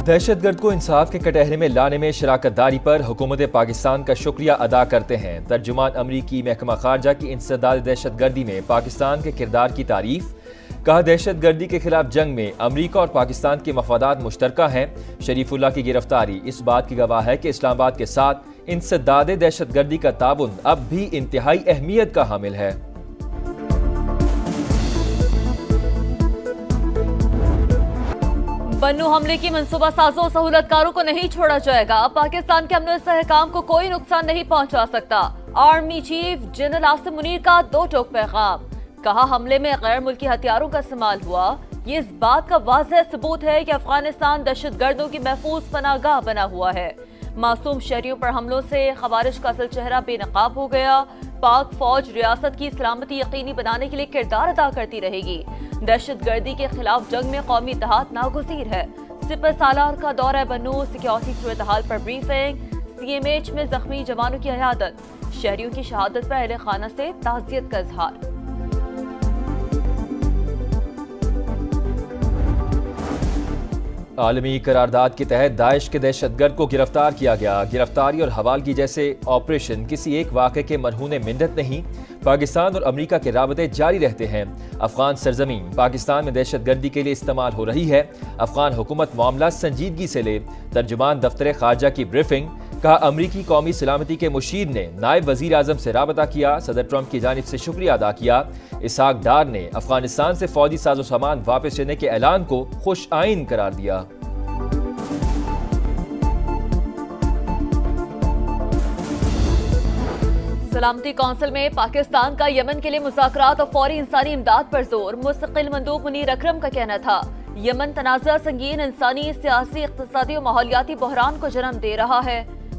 दहशत गर्द को इंसाफ के कटहरे में लाने में शराकत दारी पर हुकूमत पाकिस्तान का शुक्रिया अदा करते हैं। तर्जुमान अमरीकी महकमा खारजा की इंसदाद दहशत गर्दी में पाकिस्तान के किरदार की तारीफ। कहा, दहशत गर्दी के खिलाफ जंग में अमरीका और पाकिस्तान के मफादात मुश्तरका हैं। शरीफुल्लाह की गिरफ्तारी इस बात की गवाह है कि इस्लामाबाद के साथ इंसदाद दहशत गर्दी का ताउन अब भी इंतहाई अहमियत का हामिल है। बन्नू हमले की मंसूबा साजों सहूलतकारों को नहीं छोड़ा जाएगा। पाकिस्तान के अमन इस्तेहकाम को कोई नुकसान नहीं पहुंचा सकता। Army chief general Asim Munir का दो टोक पैगाम। कहा, हमले में गैर मुल्की हथियारों का इस्तेमाल हुआ। ये इस बात का वाज़ेह सबूत है कि अफगानिस्तान दहशत गर्दों की महफूज पनाहगाह बना हुआ है। मासूम शहरियों पर हमलों से खवारिज का असल चेहरा बेनकाब हो गया। पाक फौज रियासत की सलामती यकीनी बनाने के लिए किरदार अदा करती रहेगी। दहशत गर्दी के खिलाफ जंग में कौमी इत्तेहाद नागुज़ीर है। सिपह सालार का दौरा बन्नू, सिक्योरिटी सूरत हाल पर ब्रीफिंग। CMH में जख्मी जवानों की अयादत। शहरियों की शहादत पर अहले खाना से ताज़ियत का इजहार। आलमी करारदाद के तहत दाइश के दहशतगर्द को गिरफ्तार किया गया। गिरफ्तारी और हवालगी जैसे ऑपरेशन किसी एक वाक़े के मरहूने मिन्नत नहीं। पाकिस्तान और अमरीका के राबते जारी रहते हैं। अफगान सरजमीन पाकिस्तान में दहशत गर्दी के लिए इस्तेमाल हो रही है। अफगान हुकूमत मामला संजीदगी से ले। तर्जुमान दफ्तर खारजा की ब्रीफिंग। कहा, अमरीकी कौमी सलामती के मुशीर ने नायब वजीर आजम से राबता किया। सदर ट्रंप की जानिब से शुक्रिया अदा किया। इसहाक डार ने अफगानिस्तान से फौजी साजो सामान वापस लेने के ऐलान को खुश आइन करार दिया। सलामती कौंसिल में पाकिस्तान का यमन के लिए मुज़ाकरात और फौरी इंसानी इमदाद पर जोर। मुस्तकिल मंदूब मुनीर अकरम का कहना था, यमन तनाज़ा संगीन इंसानी, सियासी, इक़्तिसादी और माहौलियाती बहरान को जन्म दे रहा है।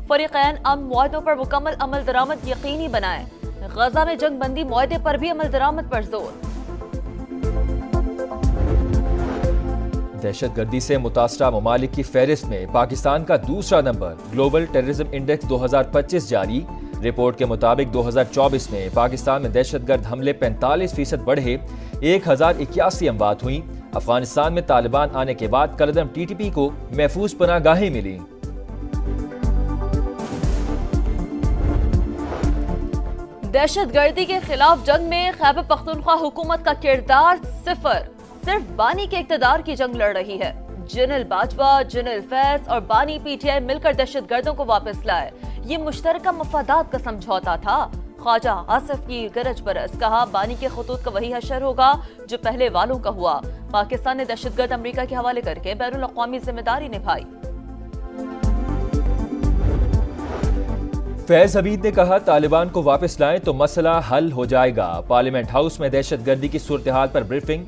फरीक़ैन अमन मुआहदों पर मुकम्मल अमल दरामद यकीनी बनाए। गजा में जंग बंदी मुआहदे पर भी अमल दरामद पर जोर। दहशत गर्दी से मुतासरा ममालिक की फहरिस्त में पाकिस्तान का दूसरा नंबर। ग्लोबल टेररिज्म इंडेक्स 2025 जारी। रिपोर्ट के मुताबिक 2024 में पाकिस्तान में दहशत गर्द हमले 45% बढ़े। 1081 अमवात हुई। अफगानिस्तान में तालिबान आने के बाद कलदम TTP को महफूज पनाहगाहें मिली। दहशत गर्दी के खिलाफ जंग में खैबर पख्तूनख्वा हुकूमत का किरदार सिफर। सिर्फ बानी के इक़्तिदार की जंग लड़ रही है। जनरल बाजवा, जनरल फैज और बानी PTI मिलकर दहशत गर्दों को वापस लाए। ये मुश्तरका मफादात का समझौता था। ख्वाजा आसिफ की गरज बरस। कहा, बानी के खतूत का वही हशर होगा जो पहले वालों का हुआ। पाकिस्तान ने दहशतगर्द अमरीका के हवाले करके बैनुल अक़वामी जिम्मेदारी निभाई। फैज हमीद ने कहा, तालिबान को वापस लाएं तो मसला हल हो जाएगा। पार्लियामेंट हाउस में दहशत गर्दी की सूरत हाल पर ब्रीफिंग।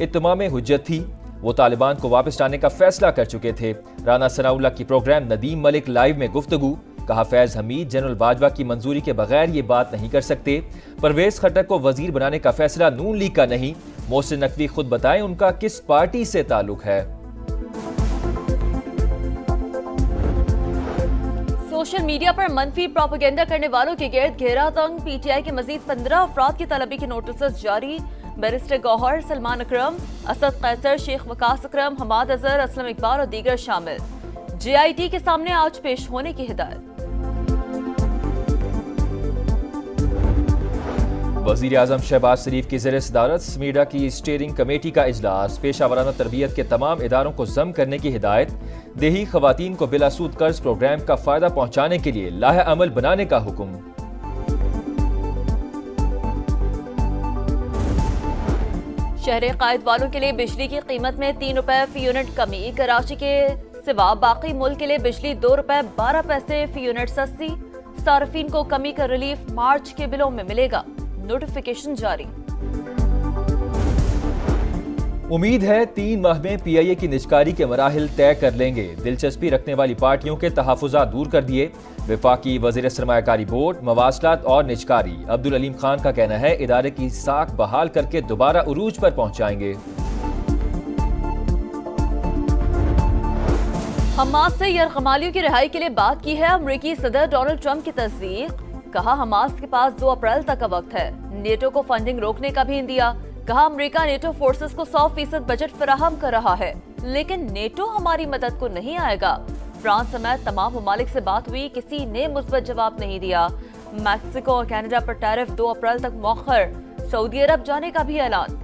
इत्माम हुज्जत थी, वो तालिबान को वापस लाने का फैसला कर चुके थे। राना सनाउल्लाह की प्रोग्राम नदीम मलिक लाइव में गुफ्तगू। कहा, फैज हमीद जनरल बाजवा की मंजूरी के बगैर ये बात नहीं कर सकते। परवेज खट्टर को वजीर बनाने का फैसला नून लीग का नहीं। मोहसिन नकवी खुद बताएं उनका किस पार्टी से ताल्लुक है। सोशल मीडिया पर मनफी प्रोपेगेंडा करने वालों के गिर्द घेरा तंग। PTI के मजीद 15 अफराद की तलबी के नोटिस जारी। बैरिस्टर गौहर, सलमान अकरम, असद कैसर, शेख वकास अकरम, हमाद अजहर, असलम इकबाल और दीगर शामिल। JIT के सामने आज पेश होने की हिदायत। वज़ीर आज़म शहबाज शरीफ की ज़ेर सदारत स्मीडा की स्टीयरिंग कमेटी का इजलास। पेशा वराना तरबियत के तमाम इदारों को ज़म करने की हिदायत। देही ख़वातीन को बिलासूद कर्ज प्रोग्राम का फ़ायदा पहुँचाने के लिए लाहे अमल बनाने का हुक्म। शहर कायद वालों के लिए बिजली की कीमत में 3 रुपए फी यूनिट कमी। कराची के सिवा बाकी मुल्क के लिए बिजली 2 रुपए 12 पैसे फी यूनिट सस्ती। सार्फिन को कमी का रिलीफ मार्च के बिलों में मिलेगा। नोटिफिकेशन जारी। उम्मीद है 3 माह में PIA की निजकारी के मराहिल तय कर लेंगे। दिलचस्पी रखने वाली पार्टियों के तहफ़्फ़ुज़ात दूर कर दिए। वफाकी वज़ीर सरमायाकारी बोर्ड, मवासलात और निजकारी अब्दुल अलीम खान का कहना है, इदारे की साख बहाल करके दोबारा उरूज पर पहुंचाएंगे। हमास से यरगमालियों की रिहाई के लिए बात की है अमरीकी सदर डोनाल्ड ट्रंप की तस्दीक। कहा, हमास के पास 2 अप्रैल तक का वक्त है। नेटो को फंडिंग रोकने का भी दिया। کہا امریکہ نیٹو فورسز کو 100% بجٹ فراہم کر رہا ہے لیکن نیٹو ہماری مدد کو نہیں آئے گا۔ فرانس سمیت تمام ممالک سے بات ہوئی، کسی نے مثبت جواب نہیں دیا۔ میکسیکو اور کینیڈا پر ٹیرف 2 اپریل تک مؤخر، سعودی عرب جانے کا بھی اعلان۔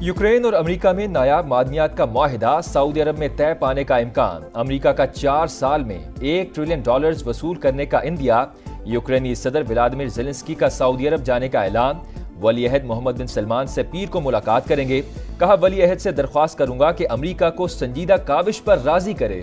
یوکرین اور امریکہ میں نایاب معدنیات کا معاہدہ سعودی عرب میں طے پانے کا امکان۔ امریکہ کا 4 سال میں $1 ٹریلین وصول کرنے کا عندیہ۔ یوکرینی صدر ولادیمیر زیلنسکی کا سعودی عرب جانے کا اعلان۔ ولی عہد محمد بن سلمان سے پیر کو ملاقات کریں گے، کہا ولی عہد سے درخواست کروں گا کہ امریکہ کو سنجیدہ کاوش پر راضی کرے۔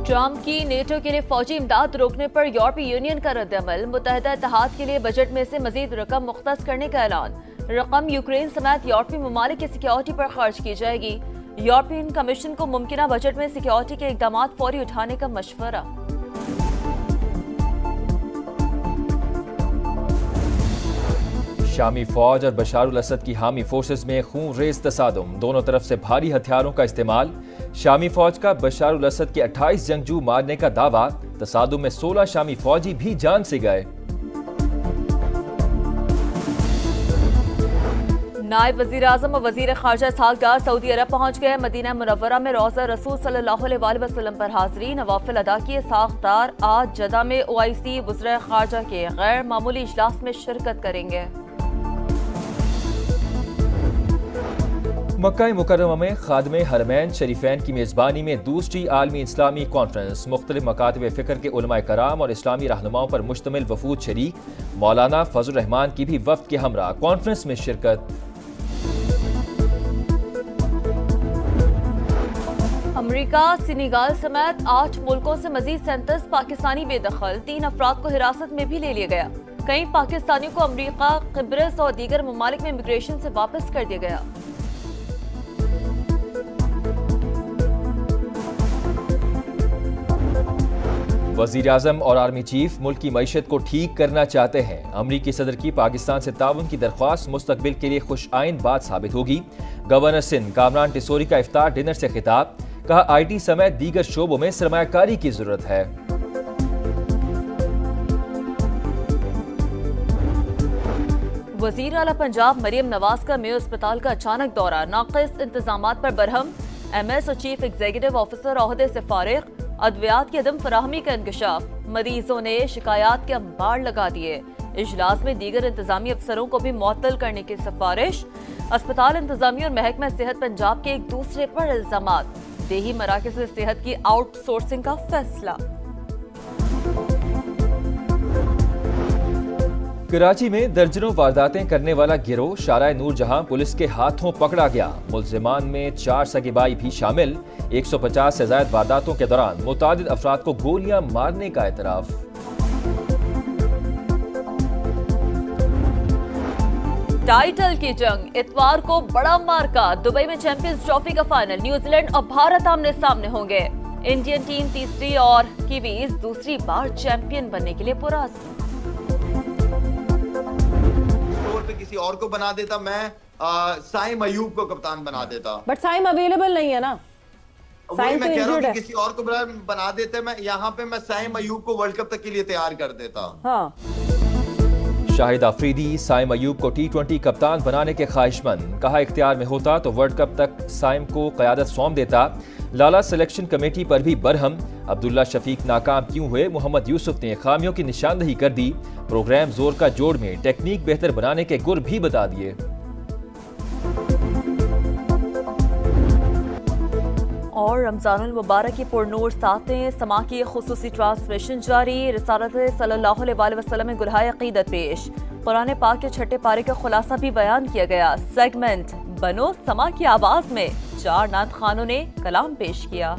ٹرمپ کی نیٹو کے لیے فوجی امداد روکنے پر یورپی یونین کا رد عمل۔ متحدہ اتحاد کے لیے بجٹ میں سے مزید رقم مختص کرنے کا اعلان۔ رقم یوکرین سمیت یورپی ممالک کی سیکیورٹی پر خرچ کی جائے گی۔ یورپین کمیشن کو ممکنہ بجٹ میں سیکیورٹی کے اقدامات فوری اٹھانے کا مشورہ۔ شامی فوج اور بشار الاسد کی حامی فورسز میں خون ریز تصادم، دونوں طرف سے بھاری ہتھیاروں کا استعمال۔ شامی فوج کا بشار الاسد کے 28 جنگجو مارنے کا دعویٰ، تصادم میں 16 شامی فوجی بھی جان سے گئے۔ نائب وزیر اعظم اور وزیر خارجہ اسحاق ڈار سعودی عرب پہنچ گئے۔ مدینہ منورہ میں روضہ رسول صلی اللہ علیہ وآلہ وسلم پر حاضری، نوافل ادا کیے۔ اسحاق ڈار آج جدہ میں OIC وزرائے خارجہ کے غیر معمولی اجلاس میں شرکت کریں گے۔ مکہ مکرمہ میں خادم حرمین شریفین کی میزبانی میں دوسری عالمی اسلامی کانفرنس، مختلف مکاتب فکر کے علماء کرام اور اسلامی رہنماؤں پر مشتمل وفود شریک۔ مولانا فضل الرحمان کی بھی وفد کے ہمراہ کانفرنس میں شرکت۔ امریکہ، سینیگال سمیت 8 ملکوں سے مزید 37 پاکستانی بے دخل، 3 افراد کو حراست میں بھی لے لیا گیا۔ کئی پاکستانیوں کو امریکہ، قبرص اور دیگر ممالک میں امیگریشن سے واپس کر دیا گیا۔ وزیر اعظم اور آرمی چیف ملک کی معیشت کو ٹھیک کرنا چاہتے ہیں۔ امریکی صدر کی پاکستان سے تعاون کی درخواست مستقبل کے لیے خوش آئند بات ثابت ہوگی۔ گورنر سندھ کامران ٹیسوری کا افطار ڈنر سے خطاب، کہا IT سمیت دیگر شعبوں میں سرمایہ کاری کی ضرورت ہے۔ وزیر اعلیٰ پنجاب مریم نواز کا میو اسپتال کا اچانک دورہ، ناقص انتظامات پر برہم۔ MS اور چیف ایگزیکٹو آفیسر عہدے سے فارغ، ادویات کی عدم فراہمی کا انکشاف، مریضوں نے شکایات کے انبار لگا دیے۔ اجلاس میں دیگر انتظامی افسروں کو بھی معطل کرنے کی سفارش۔ اسپتال انتظامیہ اور محکمہ صحت پنجاب کے ایک دوسرے پر الزامات، دیہی مراکز صحت کی آؤٹ سورسنگ کا فیصلہ۔ کراچی میں درجنوں وارداتیں کرنے والا گروہ شارع نور جہاں پولیس کے ہاتھوں پکڑا گیا۔ ملزمان میں 4 سگے بھائی بھی شامل۔ 150 سے زائد وارداتوں کے دوران متعدد افراد کو گولیاں مارنے کا اعتراف۔ ٹائٹل کی جنگ، اتوار کو بڑا مارکا، دبئی میں چیمپئنز ٹرافی کا فائنل، نیوزی لینڈ اور بھارت آمنے سامنے ہوں گے۔ انڈین ٹیم تیسری اور کیویز دوسری بار چیمپئن بننے کے لیے پرعزم۔ کسی اور کو بنا دیتا، میں سائم ایوب کو کپتان بنا دیتا، بٹ سائم اویلیبل نہیں ہے نا۔ وہی میں کہہ رہا ہوں کہ کسی اور کو بنا دیتے، میں یہاں پہ میں سائم ایوب کو ورلڈ کپ تک کے لیے تیار کر دیتا۔ ہاں، شاہد آفریدی سائم ایوب کو T20 کپتان بنانے کے خواہش مند، کہا اختیار میں ہوتا تو ورلڈ کپ تک سائم کو قیادت سونپ دیتا۔ لالا سلیکشن کمیٹی پر بھی برہم، عبداللہ شفیق ناکام کیوں ہوئے، محمد یوسف نے خامیوں کی نشاندہی کر دی۔ پروگرام زور کا جوڑ میں ٹیکنیک بہتر بنانے کے گر بھی بتا دیے۔ اور رمضان المبارک کی پرنور ساتیں سما کی خصوصی ٹرانسمیشن جاری، رسالت صلی اللہ علیہ وآلہ وسلم میں گلہائے عقیدت پیش، قرآن پاک کے 6 پارے کا خلاصہ بھی بیان کیا گیا۔ سیگمنٹ بنو سما کی آواز میں 4 نعت خوانوں نے کلام پیش کیا۔